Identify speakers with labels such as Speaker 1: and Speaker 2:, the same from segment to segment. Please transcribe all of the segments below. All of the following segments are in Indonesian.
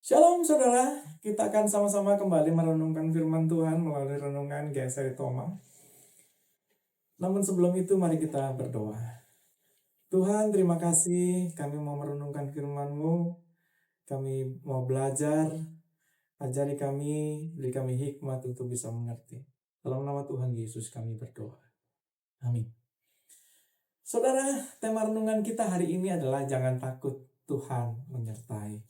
Speaker 1: Shalom saudara, kita akan sama-sama kembali merenungkan firman Tuhan melalui renungan GSI Toma. Namun sebelum itu mari kita berdoa. Tuhan, terima kasih kami mau merenungkan firman-Mu, kami mau belajar, ajari kami, beri kami hikmat untuk bisa mengerti. Dalam nama Tuhan Yesus kami berdoa. Amin. Saudara, tema renungan kita hari ini adalah jangan takut, Tuhan menyertai.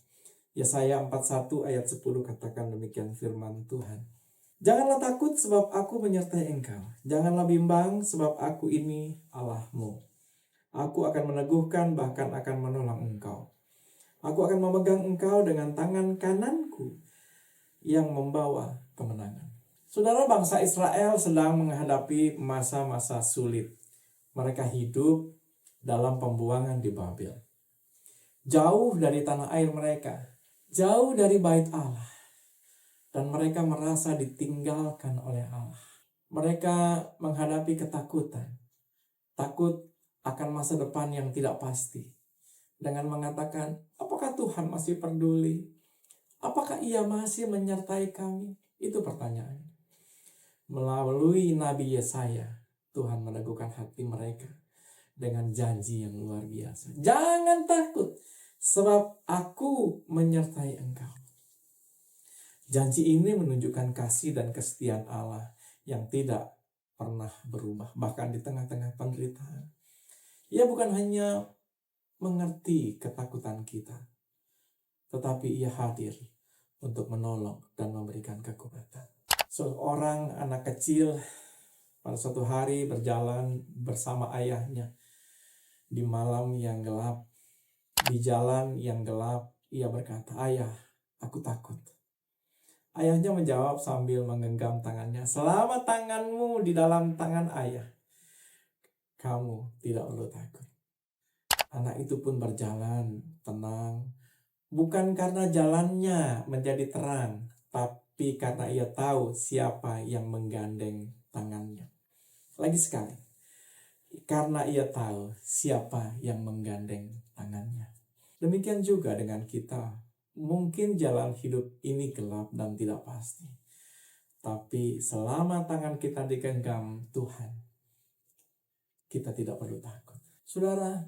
Speaker 1: Yesaya 41 ayat 10 katakan demikian firman Tuhan. Janganlah takut sebab aku menyertai engkau. Janganlah bimbang sebab aku ini Allahmu. Aku akan meneguhkan bahkan akan menolong engkau. Aku akan memegang engkau dengan tangan kananku yang membawa kemenangan. Saudara, bangsa Israel sedang menghadapi masa-masa sulit. Mereka hidup dalam pembuangan di Babel. Jauh dari tanah air mereka. Jauh dari bait Allah. Dan mereka merasa ditinggalkan oleh Allah. Mereka menghadapi ketakutan. Takut akan masa depan yang tidak pasti. Dengan mengatakan, apakah Tuhan masih peduli? Apakah Ia masih menyertai kami? Itu pertanyaan. Melalui Nabi Yesaya, Tuhan meneguhkan hati mereka dengan janji yang luar biasa. Jangan takut, sebab aku menyertai engkau. Janji ini menunjukkan kasih dan kesetiaan Allah yang tidak pernah berubah, bahkan di tengah-tengah penderitaan. Ia bukan hanya mengerti ketakutan kita, tetapi Ia hadir untuk menolong dan memberikan kekuatan. Seorang anak kecil pada suatu hari berjalan bersama ayahnya di malam yang gelap, di jalan yang gelap. Ia berkata, "Ayah, aku takut." Ayahnya menjawab sambil menggenggam tangannya, "Selama tanganmu di dalam tangan ayah, kamu tidak perlu takut." Anak itu pun berjalan tenang, bukan karena jalannya menjadi terang, tapi karena ia tahu siapa yang menggandeng tangannya. Lagi sekali, karena ia tahu siapa yang menggandeng tangannya. Demikian juga dengan kita. Mungkin jalan hidup ini gelap dan tidak pasti. Tapi selama tangan kita digenggam Tuhan, kita tidak perlu takut. Saudara,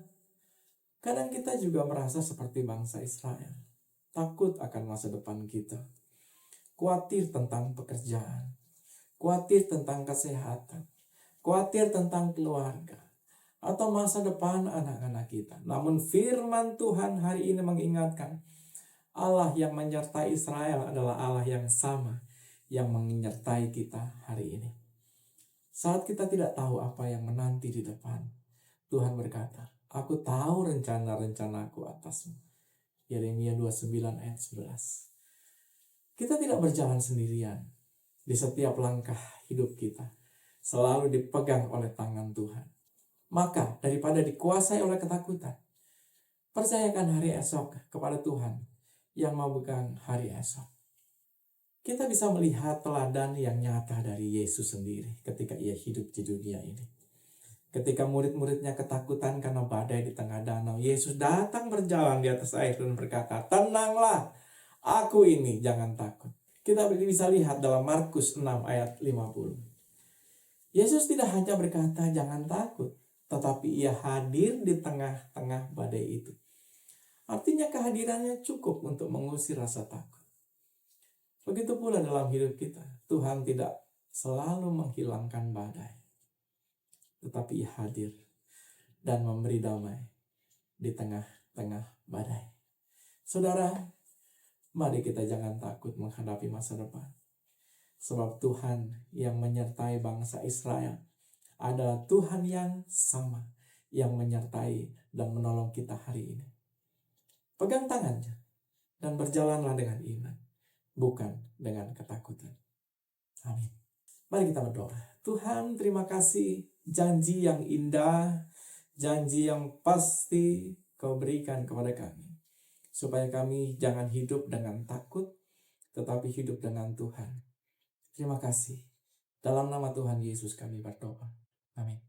Speaker 1: kadang kita juga merasa seperti bangsa Israel. Takut akan masa depan kita. Khawatir tentang pekerjaan. Khawatir tentang kesehatan. Khawatir tentang keluarga. Atau masa depan anak-anak kita. Namun firman Tuhan hari ini mengingatkan, Allah yang menyertai Israel adalah Allah yang sama yang menyertai kita hari ini. Saat kita tidak tahu apa yang menanti di depan, Tuhan berkata, "Aku tahu rencana-rencanaku atasmu." Yeremia 29 ayat 11. Kita tidak berjalan sendirian. Di setiap langkah hidup kita selalu dipegang oleh tangan Tuhan. Maka daripada dikuasai oleh ketakutan, percayakan hari esok kepada Tuhan yang memegang hari esok. Kita bisa melihat teladan yang nyata dari Yesus sendiri ketika Ia hidup di dunia ini. Ketika murid-muridnya ketakutan karena badai di tengah danau, Yesus datang berjalan di atas air dan berkata, "Tenanglah, aku ini, jangan takut." Kita bisa lihat dalam Markus 6 ayat 50. Yesus tidak hanya berkata jangan takut, tetapi Ia hadir di tengah-tengah badai itu. Artinya kehadirannya cukup untuk mengusir rasa takut. Begitu pula dalam hidup kita. Tuhan tidak selalu menghilangkan badai, tetapi Ia hadir dan memberi damai di tengah-tengah badai. Saudara, mari kita jangan takut menghadapi masa depan. Sebab Tuhan yang menyertai bangsa Israel adalah Tuhan yang sama yang menyertai dan menolong kita hari ini. Pegang tangannya dan berjalanlah dengan iman, bukan dengan ketakutan. Amin. Mari kita berdoa. Tuhan, terima kasih janji yang indah, janji yang pasti Kau berikan kepada kami. Supaya kami jangan hidup dengan takut, tetapi hidup dengan Tuhan. Terima kasih. Dalam nama Tuhan Yesus kami berdoa. Amin.